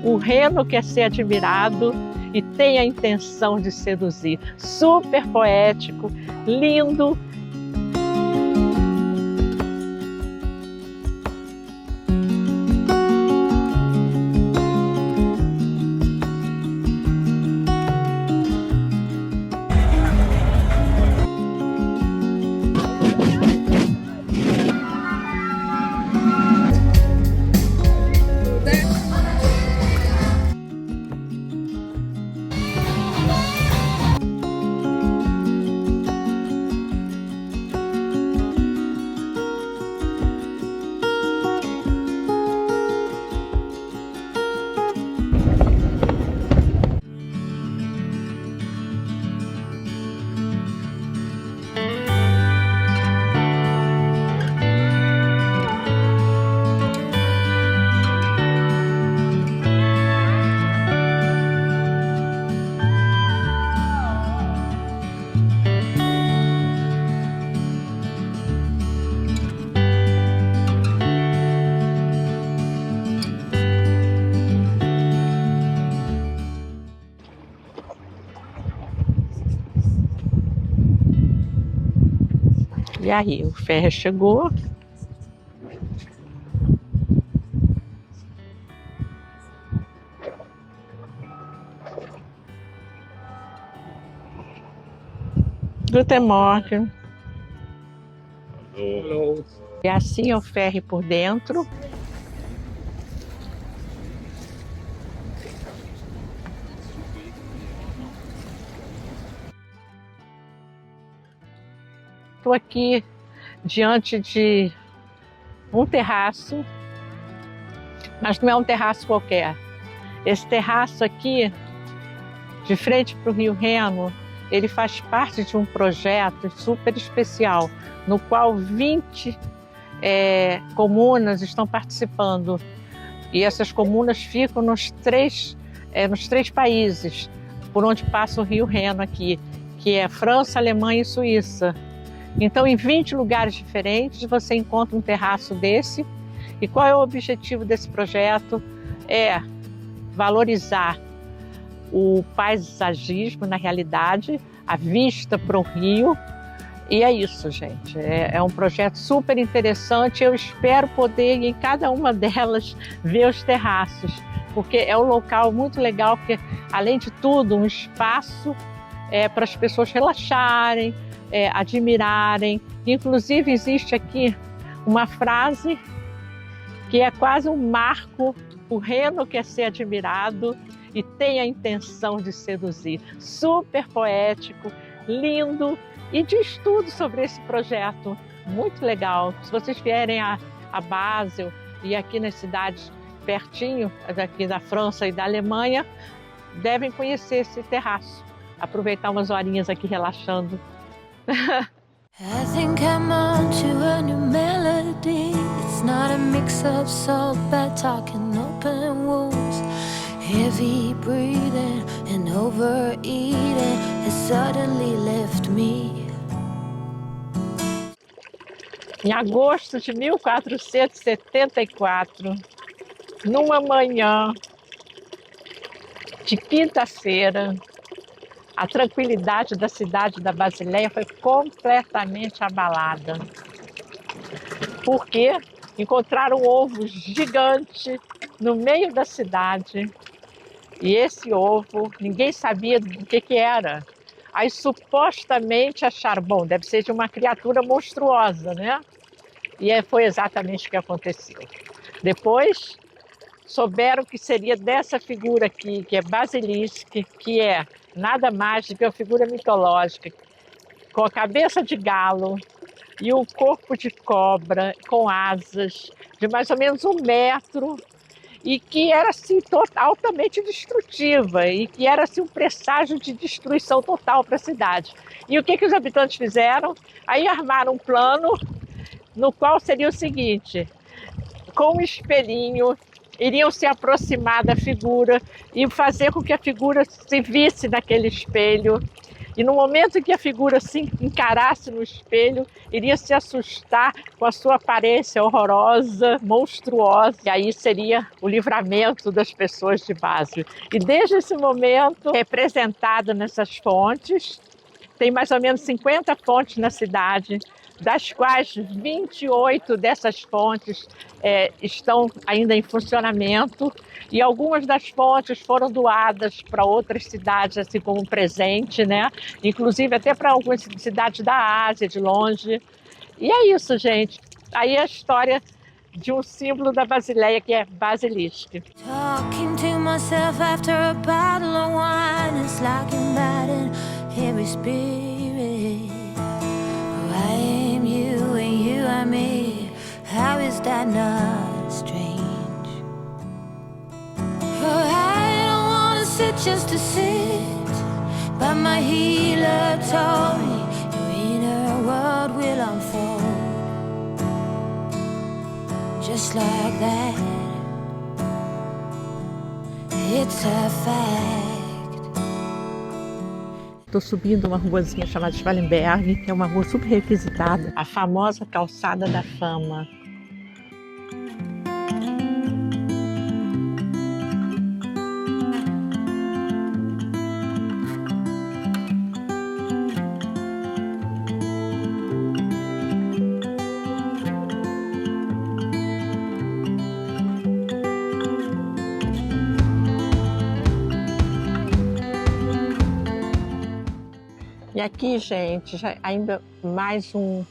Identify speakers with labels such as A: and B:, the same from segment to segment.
A: o reno quer ser admirado e tem a intenção de seduzir. Super poético, lindo. E aí, o ferry chegou. Guten Morgen.
B: Hello.
A: E assim é o ferry por dentro. Estou aqui diante de um terraço, mas não é um terraço qualquer. Esse terraço aqui, de frente para o Rio Reno, ele faz parte de um projeto super especial, no qual 20 comunas estão participando. E essas comunas ficam nos três países por onde passa o Rio Reno aqui, que é França, Alemanha e Suíça. Então, em 20 lugares diferentes, você encontra um terraço desse. E qual é o objetivo desse projeto? É valorizar o paisagismo, na realidade, a vista para o rio. E é isso, gente. É um projeto super interessante. Eu espero poder, em cada uma delas, ver os terraços, porque é um local muito legal, que, além de tudo, um espaço para as pessoas relaxarem, admirarem. Inclusive, existe aqui uma frase que é quase um marco: o reno quer ser admirado e tem a intenção de seduzir. Super poético, lindo, e diz tudo sobre esse projeto. Muito legal. Se vocês vierem a Basel e aqui nas cidades pertinho, daqui da França e da Alemanha, devem conhecer esse terraço. Aproveitar umas horinhas aqui relaxando.
C: I think I'm on to a new melody. It's not a mix of soul, bad talking, open wounds. Heavy breathing and overeating has suddenly left me.
A: Em agosto de 1474, numa manhã de quinta-feira, a tranquilidade da cidade da Basileia foi completamente abalada. Porque encontraram um ovo gigante no meio da cidade. E esse ovo, ninguém sabia do que era. Aí supostamente acharam, bom, deve ser de uma criatura monstruosa, né? E foi exatamente o que aconteceu. Depois souberam que seria dessa figura aqui, que é Basilisco, que é nada mais do que uma figura mitológica, com a cabeça de galo e um corpo de cobra, com asas, de mais ou menos 1 metro, e que era assim, altamente destrutiva, e que era assim, um presságio de destruição total para a cidade. E o que os habitantes fizeram? Aí armaram um plano no qual seria o seguinte: com um espelhinho, iriam se aproximar da figura e fazer com que a figura se visse naquele espelho. E no momento em que a figura se encarasse no espelho, iria se assustar com a sua aparência horrorosa, monstruosa, e aí seria o livramento das pessoas de Basel. E desde esse momento, representado nessas fontes, tem mais ou menos 50 fontes na cidade, das quais 28 dessas fontes estão ainda em funcionamento, e algumas das fontes foram doadas para outras cidades, assim como presente, né? Inclusive até para algumas cidades da Ásia, de longe. E é isso, gente. Aí é a história de um símbolo da Basileia, que é Basilisco.
C: Talking to myself after a bottle of wine is like inviting every spirit. Oh, I am you and you are me. How is that not strange? Oh, I don't wanna sit just to sit, but my healer told me your inner world will unfold just like that. It's a fact.
A: Estou subindo uma ruazinha chamada Schwalenberg, que é uma rua super requisitada, a famosa Calçada da Fama. E aqui, gente, já ainda mais um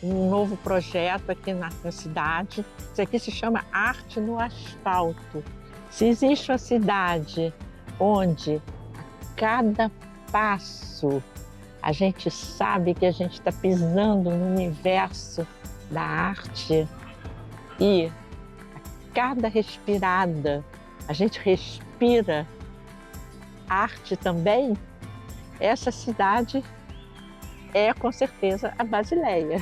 A: novo projeto aqui na cidade. Isso aqui se chama Arte no Asfalto. Se existe uma cidade onde a cada passo a gente sabe que a gente está pisando no universo da arte e a cada respirada a gente respira arte também, essa cidade é com certeza a Basileia.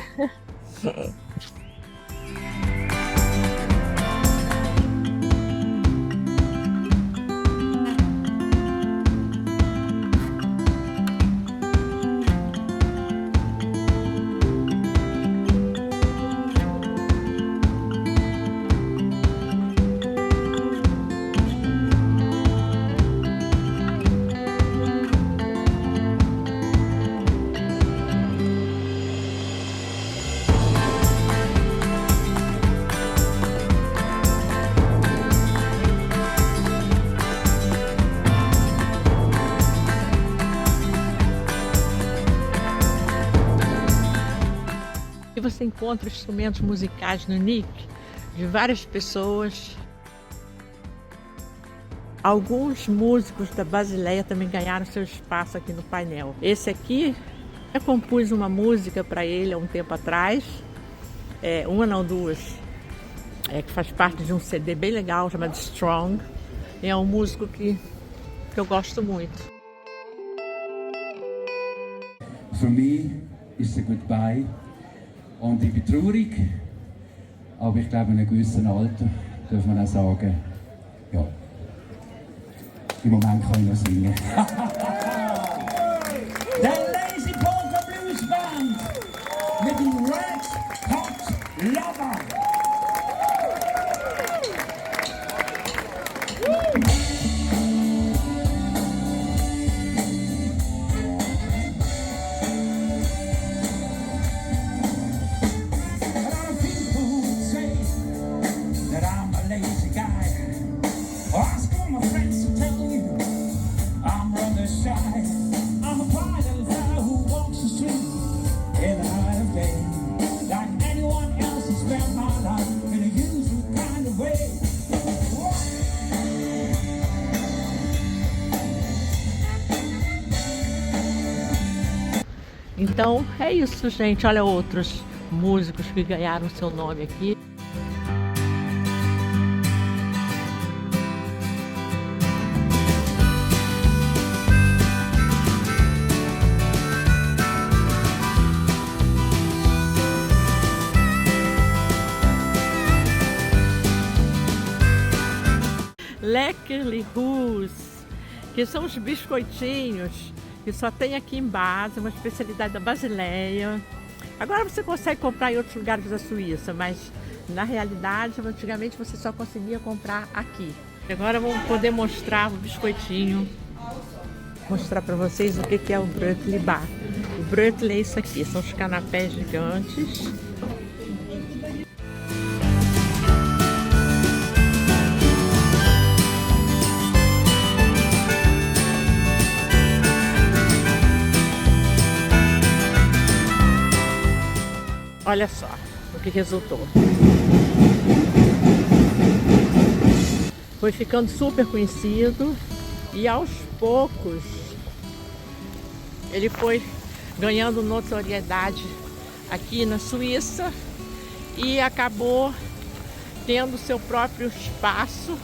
A: E você encontra instrumentos musicais no NIC de várias pessoas. Alguns músicos da Basileia também ganharam seu espaço aqui no painel. Esse aqui, eu compus uma música para ele há um tempo atrás, uma não, duas, que faz parte de um CD bem legal chamado Strong. E é um músico que eu gosto muito.
B: Für mich ist es ein Goodbye. Und ich bin traurig, aber ich glaube, in einem gewissen Alter darf man auch sagen, ja, im Moment kann ich noch singen. Der Lazy Polka Blues Band mit dem Red Hot Lover.
A: Então é isso, gente. Olha outros músicos que ganharam seu nome aqui. Leckerli Hus, que são os biscoitinhos que só tem aqui em Basel, uma especialidade da Basileia. Agora você consegue comprar em outros lugares da Suíça, mas na realidade, antigamente você só conseguia comprar aqui. Agora vamos poder mostrar o biscoitinho, mostrar para vocês o que é o Brötli Bar. O Brötli é isso aqui, são os canapés gigantes. Olha só o que resultou. Foi ficando super conhecido e aos poucos ele foi ganhando notoriedade aqui na Suíça e acabou tendo seu próprio espaço,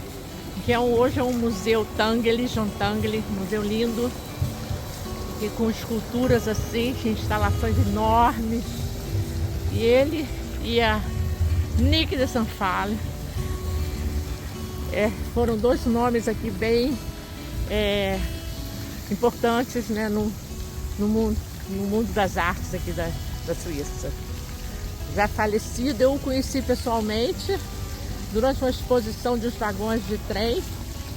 A: que hoje é um museu Tinguely, Jean Tinguely, museu lindo, e com esculturas assim, instalações enormes. E ele e a Nick de Sanfale foram dois nomes aqui bem importantes, né, no mundo das artes aqui da Suíça. Já falecido, eu o conheci pessoalmente durante uma exposição de uns vagões de trem.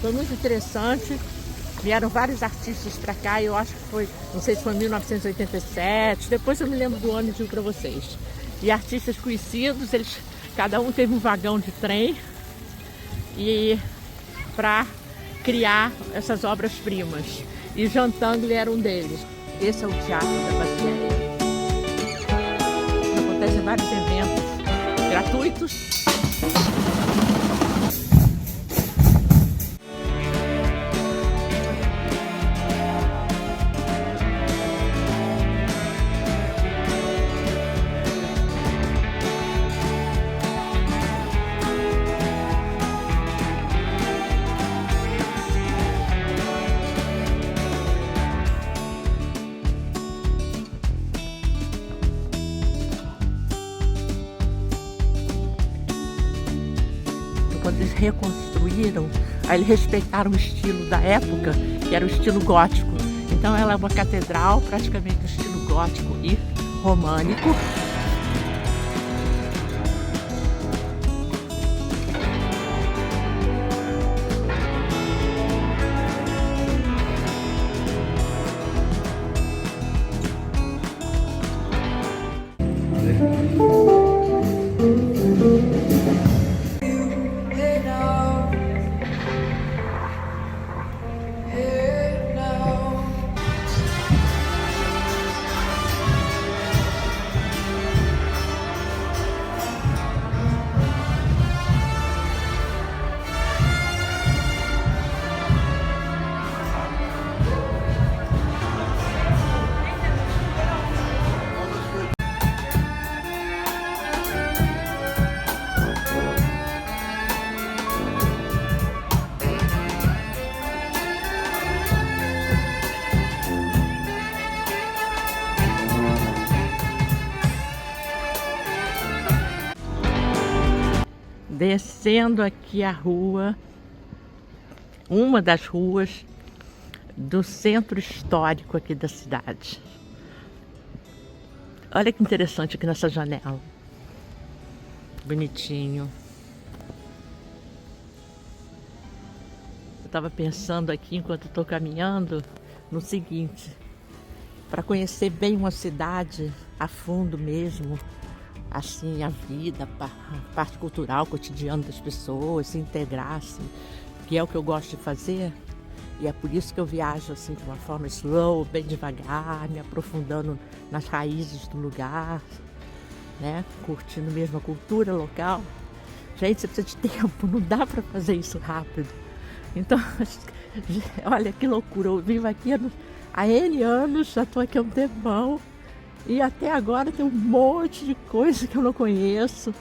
A: Foi muito interessante. Vieram vários artistas para cá, eu acho que foi, não sei se foi em 1987, depois eu me lembro do ano e digo para vocês. E artistas conhecidos, cada um teve um vagão de trem e para criar essas obras-primas. E Jean Tinguely era um deles. Esse é o Teatro da Basileia. Acontecem vários eventos gratuitos. Quando eles reconstruíram, aí eles respeitaram o estilo da época, que era o estilo gótico. Então ela é uma catedral praticamente do estilo gótico e românico. Descendo aqui a rua, uma das ruas do centro histórico aqui da cidade. Olha que interessante aqui nessa janela. Bonitinho. Eu estava pensando aqui, enquanto estou caminhando, no seguinte: para conhecer bem uma cidade a fundo mesmo, assim, a vida, a parte cultural, cotidiana das pessoas, se integrar, assim, que é o que eu gosto de fazer. E é por isso que eu viajo assim de uma forma slow, bem devagar, me aprofundando nas raízes do lugar, né? Curtindo mesmo a cultura local. Gente, você precisa de tempo, não dá para fazer isso rápido. Então, olha que loucura, eu vivo aqui há N anos, já estou aqui há um tempão. E até agora tem um monte de coisa que eu não conheço.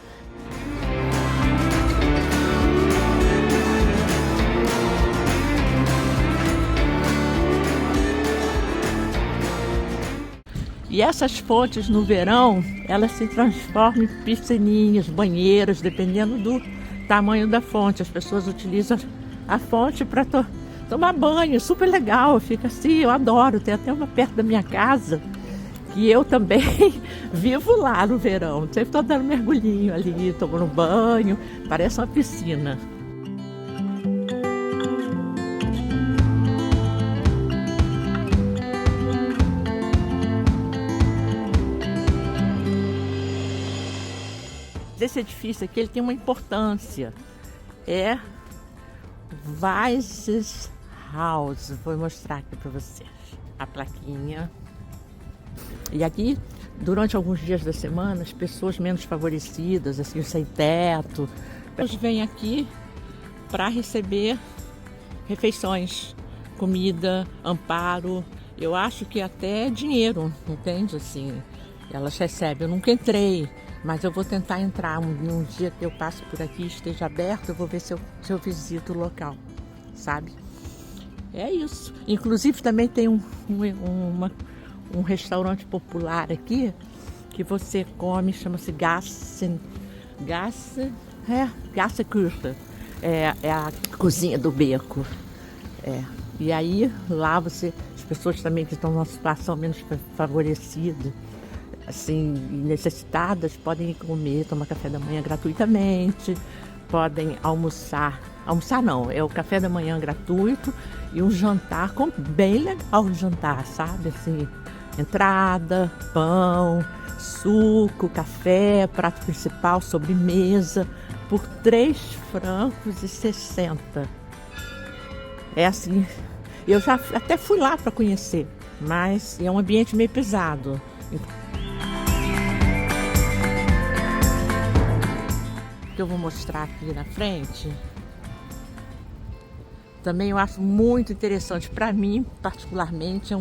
A: E essas fontes no verão, elas se transformam em piscininhas, banheiros, dependendo do tamanho da fonte. As pessoas utilizam a fonte para tomar banho, super legal, fica assim, eu adoro. Tem até uma perto da minha casa, que eu também vivo lá no verão. Sempre estou dando mergulhinho ali, tomando banho, parece uma piscina. Esse edifício aqui ele tem uma importância, é Weiss's Haus. Vou mostrar aqui para vocês a plaquinha. E aqui, durante alguns dias da semana, as pessoas menos favorecidas, assim, os sem teto, elas vêm aqui para receber refeições, comida, amparo. Eu acho que até dinheiro, entende? Assim, elas recebem. Eu nunca entrei, mas eu vou tentar entrar um dia que eu passo por aqui, esteja aberto, eu vou ver se eu visito o local, sabe? É isso. Inclusive também tem um restaurante popular aqui que você come, chama-se Gassenküche. É a cozinha do beco. E aí lá as pessoas também que estão numa situação menos favorecida, assim, necessitadas, podem comer, tomar café da manhã gratuitamente, podem almoçar não, é o café da manhã gratuito e um jantar bem legal de jantar, sabe, assim, entrada, pão, suco, café, prato principal, sobremesa, por R$3,60. É assim, eu já até fui lá para conhecer, mas é um ambiente meio pesado. Que eu vou mostrar aqui na frente, também eu acho muito interessante. Para mim, particularmente, é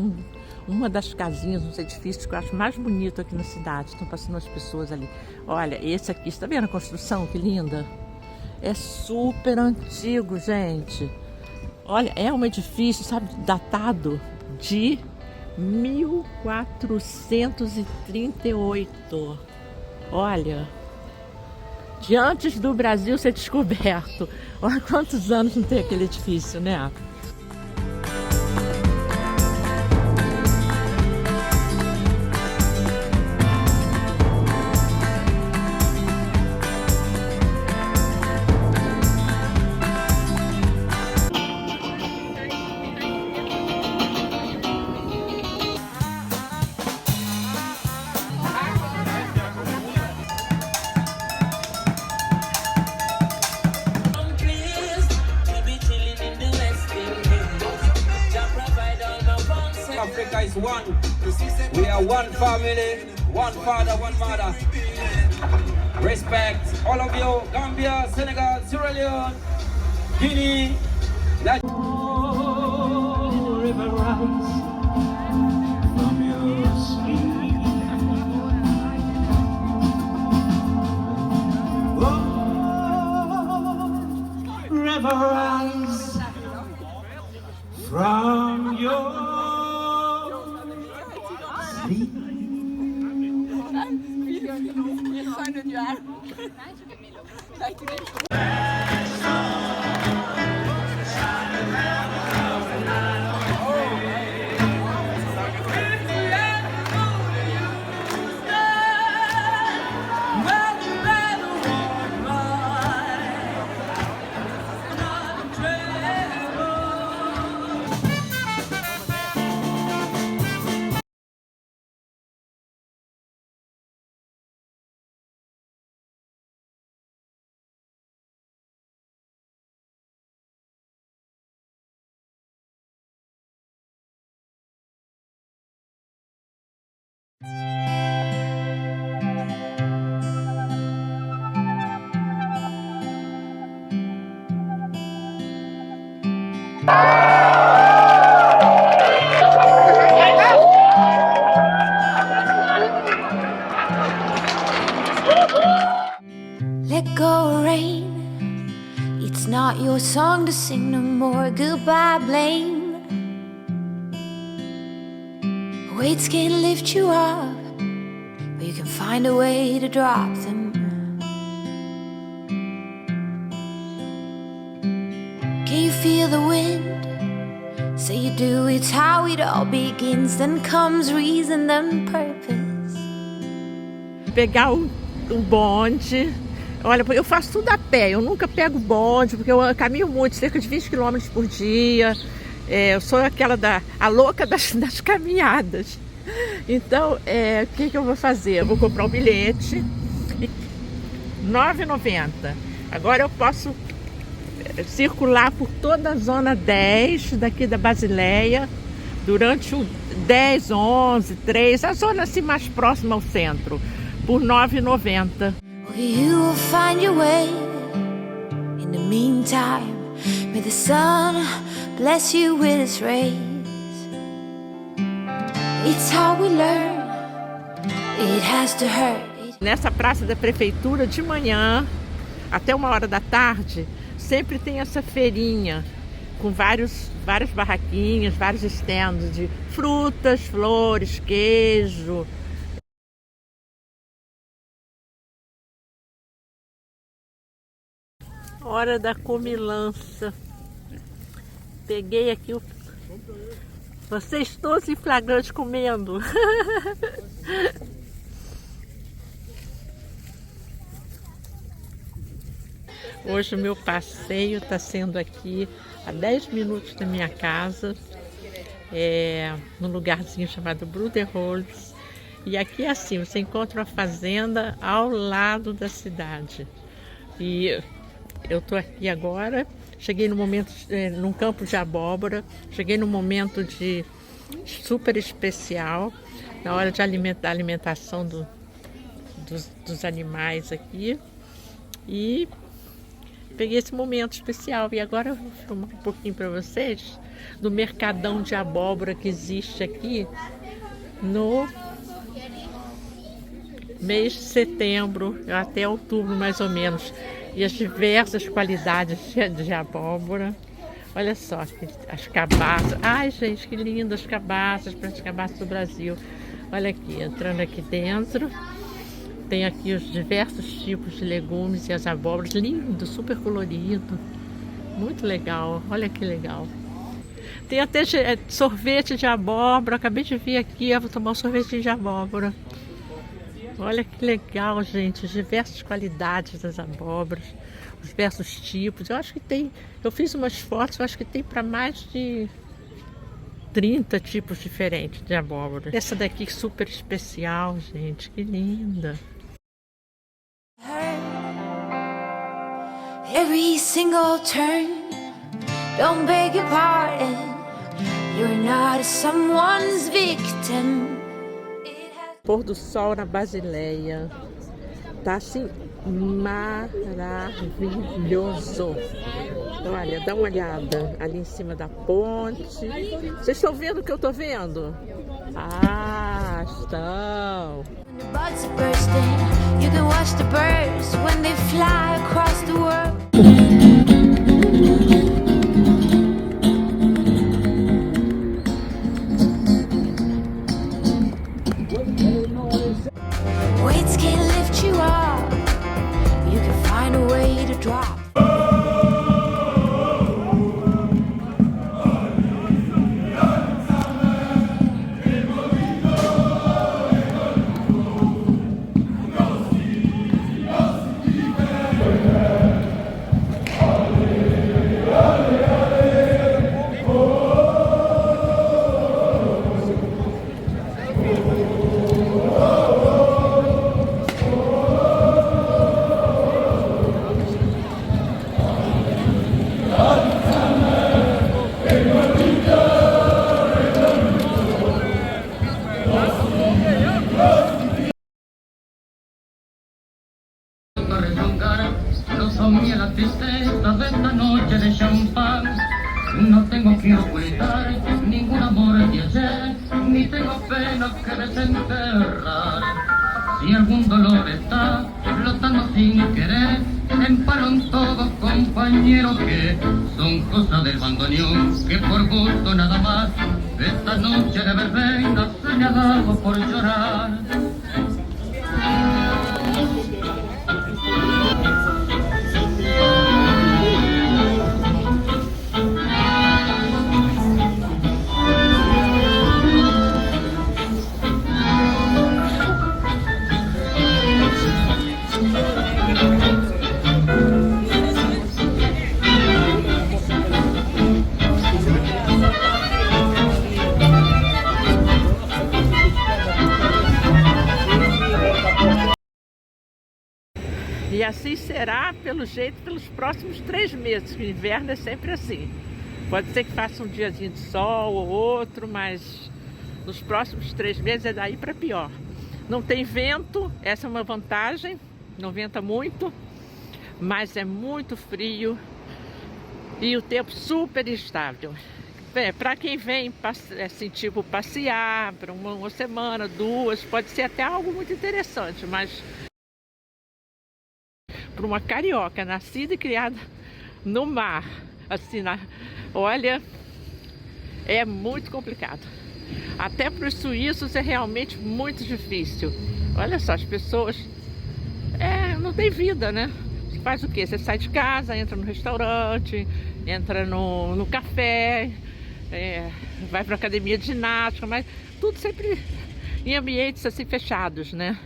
A: uma das casinhas, uns edifícios que eu acho mais bonito aqui na cidade. Estão passando as pessoas ali. Olha, esse aqui, você está vendo a construção? Que linda! É super antigo, gente. Olha, é um edifício, sabe, datado de 1438. Olha, de antes do Brasil ser descoberto. Olha quantos anos não tem aquele edifício, né?
D: Africa is one. We are one family, one father, one mother. Respect all of you, Gambia, Senegal, Sierra Leone, Guinea. River runs from your sea. River runs from your
C: Let go, rain. It's not your song to sing no more. Goodbye, blame. Weights can't lift you up, but you can find a way to drop them. Can you feel the wind So you do, it's how it all begins. Then comes reason, then purpose.
A: Pegar o bonde. Olha, eu faço tudo a pé, eu nunca pego bonde, porque eu caminho muito, cerca de 20 km por dia. Eu sou a louca das caminhadas. Então, o que eu vou fazer? Eu vou comprar um bilhete, R$ 9,90. Agora eu posso circular por toda a zona 10 daqui da Basileia durante o 10, 11, 3, a zona assim mais próxima ao centro, por R$ 9,90.
C: You will find your way. In the meantime, may the sun bless you with its rays. It's how we learn. It has to hurt.
A: Nessa praça da prefeitura, de manhã até 1h da tarde, sempre tem essa feirinha com várias barraquinhas, vários stands de frutas, flores, queijo. Hora da comilança. Peguei aqui vocês todos em flagrante comendo. Hoje o meu passeio está sendo aqui a 10 minutos da minha casa, num lugarzinho chamado Bruderholz. E aqui é assim, você encontra uma fazenda ao lado da cidade. E eu estou aqui agora, cheguei no momento, num campo de abóbora, cheguei num momento de super especial, na hora da alimentação dos animais aqui. E peguei esse momento especial. E agora eu vou filmar um pouquinho para vocês do mercadão de abóbora que existe aqui no mês de setembro até outubro, mais ou menos. E as diversas qualidades de abóbora. Olha só, as cabaças. Ai, gente, que lindas as cabaças, para as cabaças do Brasil. Olha aqui, entrando aqui dentro. Tem aqui os diversos tipos de legumes e as abóboras. Lindo, super colorido. Muito legal, olha que legal. Tem até sorvete de abóbora. Acabei de vir aqui, eu vou tomar um sorvete de abóbora. Olha que legal, gente, as diversas qualidades das abóboras, os diversos tipos. Eu acho que tem, eu fiz umas fotos, eu acho que tem para mais de 30 tipos diferentes de abóbora. Essa daqui super especial, gente, que linda.
C: Every single turn, don't beg your pardon. You're not someone's victim.
A: Pôr do sol na Basileia. Tá assim maravilhoso. Olha, dá uma olhada ali em cima da ponte. Vocês estão vendo o que eu tô vendo? Ah, estão.
C: Buds are bursting. You can watch the birds when they fly across the world. Weights can't lift you up. You can find a way to drop.
E: La tristeza de esta noche de champán. No tengo que ocultar ningún amor de ayer, ni tengo pena que desenterrar. Si algún dolor está flotando sin querer, emparon todos compañeros que son cosas del bandoneón, que por gusto nada más esta noche de verbena se me ha dado por llorar.
A: assim será, pelo jeito, pelos próximos 3 meses, que o inverno é sempre assim. Pode ser que faça um diazinho de sol ou outro, mas nos próximos 3 meses é daí para pior. Não tem vento, essa é uma vantagem, não venta muito, mas é muito frio e o tempo super instável. Para quem vem assim, tipo, passear para uma semana, 2, pode ser até algo muito interessante, mas para uma carioca nascida e criada no mar, assim, olha, é muito complicado. Até para os suíços é realmente muito difícil. Olha só, as pessoas não tem vida, né? Você faz o quê? Você sai de casa, entra no restaurante, entra no café, vai para academia de ginástica, mas tudo sempre em ambientes assim fechados, né?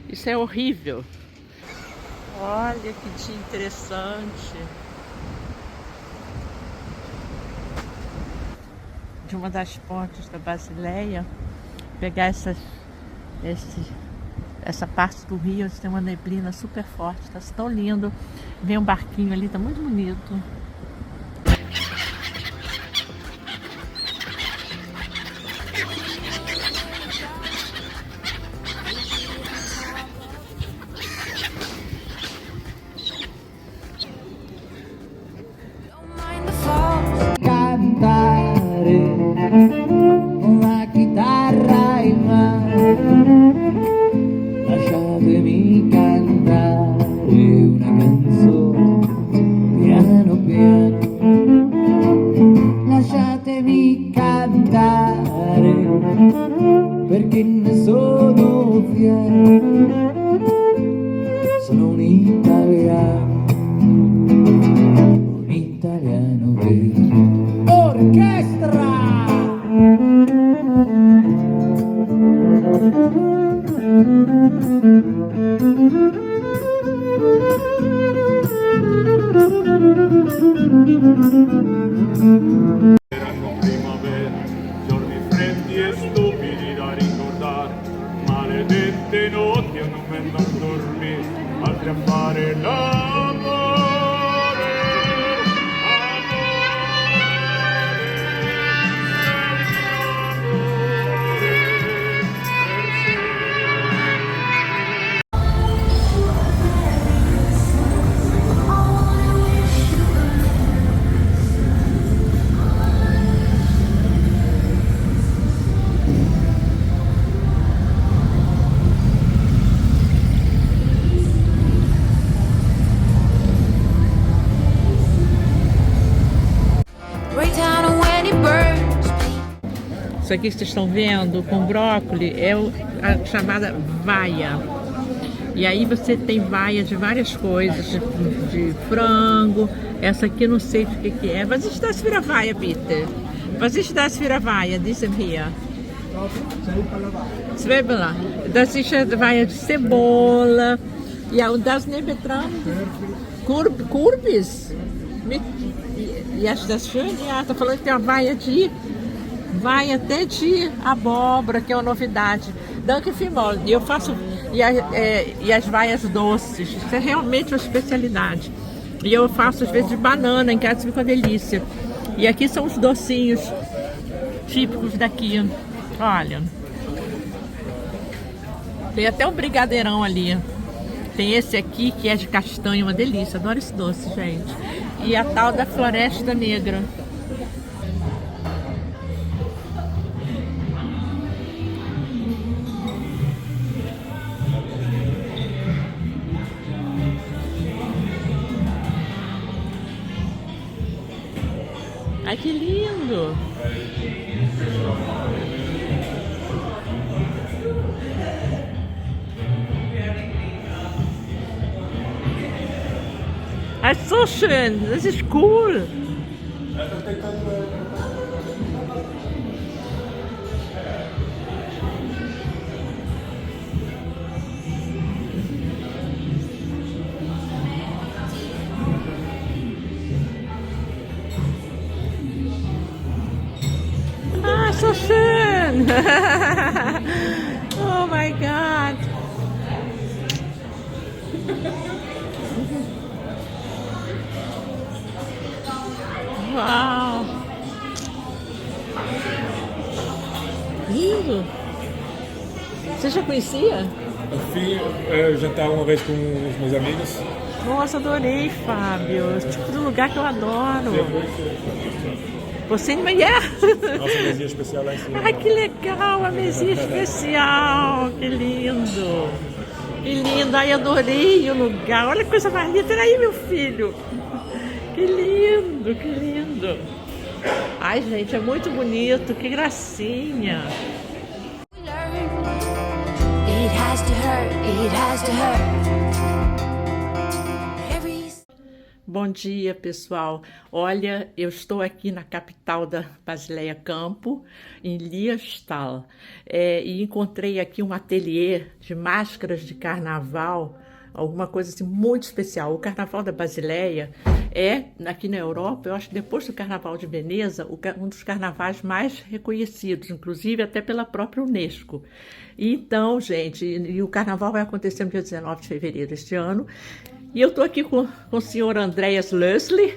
A: Isso é horrível. Olha que dia interessante. De uma das pontes da Basileia, pegar essa parte do rio, tem uma neblina super forte, tá tão lindo. Vem um barquinho ali, tá muito bonito.
F: Una chitarra in mano, lasciatemi cantare una canzone piano piano, lasciatemi cantare perché ne sono fiero, sono un italiano vero. Orchestra!
G: Erano primavera, giorni freddi e stupidi da ricordare, maledette notti a non mettere a dormire, altri a fare l'amore.
A: Isso aqui que vocês estão vendo com brócolis é a chamada vaia. E aí você tem vaia de várias coisas, de frango. Essa aqui não sei o que é. Was ist das für eine Vaia, bitte? Was ist das für eine Vaia, diesem hier? Zwiebeln. Das ist a vaia de cebola. Ja, und das nebendran? Kürbis. E acho das schön? Ja, tá falando que tem uma vaia até de abóbora, que é uma novidade. Danke vielmals. E eu faço e as vaias doces. Isso é realmente uma especialidade. E eu faço às vezes de banana em casa, fica uma delícia. E aqui são os docinhos típicos daqui. Olha. Tem até um brigadeirão ali. Tem esse aqui que é de castanha, uma delícia. Adoro esse doce, gente. E a tal da Floresta Negra. Ai, que lindo! Ah, so schön! Das ist cool! Ah, so schön! Oh my God! Uau! Lindo! Você já conhecia?
H: Eu fui jantar uma vez com os meus amigos.
A: Nossa, adorei, Fábio. Esse tipo de lugar que eu adoro. Você ainda
H: Nossa mesinha especial lá em cima.
A: Ai, que legal, a mesinha especial. Que lindo. Que lindo. Ai, adorei o lugar. Olha que coisa mais linda. Peraí, meu filho. Que lindo, que lindo. Ai, gente, é muito bonito. Que gracinha.
C: It has to hurt, it has to hurt.
A: Bom dia, pessoal. Olha, eu estou aqui na capital da Basileia Campo, em Liestal, e encontrei aqui um ateliê de máscaras de carnaval, alguma coisa assim muito especial. O Carnaval da Basileia é, aqui na Europa, eu acho que depois do Carnaval de Veneza, um dos carnavais mais reconhecidos, inclusive até pela própria Unesco. Então, gente, e o Carnaval vai acontecer no dia 19 de fevereiro deste ano. E eu estou aqui com o senhor Andreas Lösli,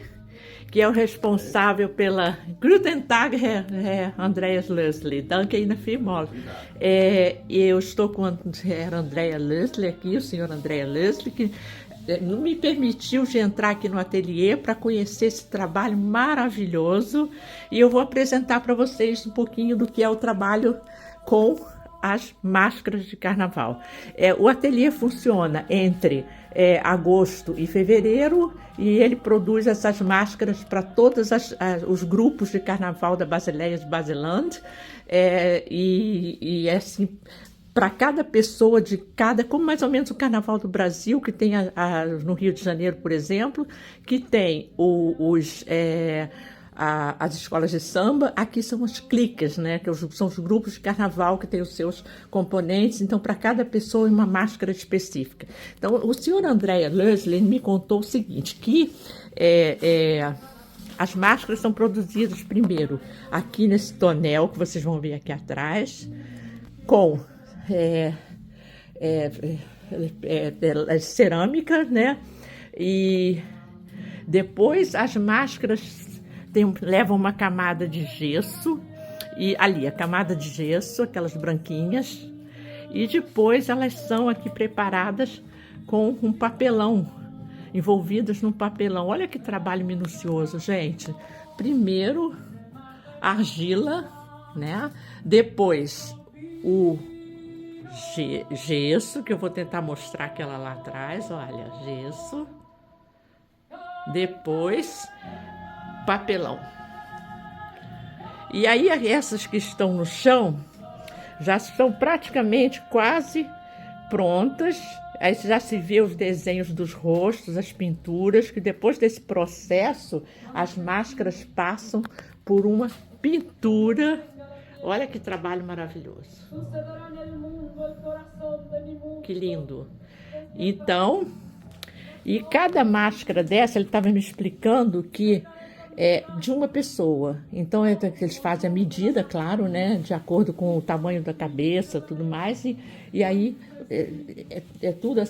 A: que é o responsável pela Guten Tag, Herr Andreas Lösli. Danke Ihnen vielmals. Eu estou com o Herr Andreas Lösli aqui, o senhor Andreas Lösli, que me permitiu de entrar aqui no ateliê para conhecer esse trabalho maravilhoso. E eu vou apresentar para vocês um pouquinho do que é o trabalho com as máscaras de carnaval. O ateliê funciona entre agosto e fevereiro e ele produz essas máscaras para todos os grupos de carnaval da Basileia de Basiland e assim para cada pessoa de cada, como mais ou menos o Carnaval do Brasil, que tem no Rio de Janeiro, por exemplo, que tem as escolas de samba. Aqui são os cliques, né? Que são os grupos de carnaval que têm os seus componentes. Então, para cada pessoa, uma máscara específica. Então, o senhor Andreas Lösli me contou o seguinte, que as máscaras são produzidas primeiro aqui nesse tonel, que vocês vão ver aqui atrás, com cerâmica, né? E depois as máscaras levam uma camada de gesso, e ali a camada de gesso, aquelas branquinhas, e depois elas são aqui preparadas com um papelão, envolvidas num papelão. Olha que trabalho minucioso, gente. Primeiro a argila, né? Depois o gesso, que eu vou tentar mostrar aquela lá atrás, olha, gesso. Depois papelão. E aí essas que estão no chão já estão praticamente quase prontas. Aí já se vê os desenhos dos rostos, as pinturas, que depois desse processo as máscaras passam por uma pintura. Olha que trabalho maravilhoso. Que lindo. Então, e cada máscara dessa, ele estava me explicando que é de uma pessoa. Então, eles fazem a medida, claro, né, de acordo com o tamanho da cabeça, tudo mais, e aí tudo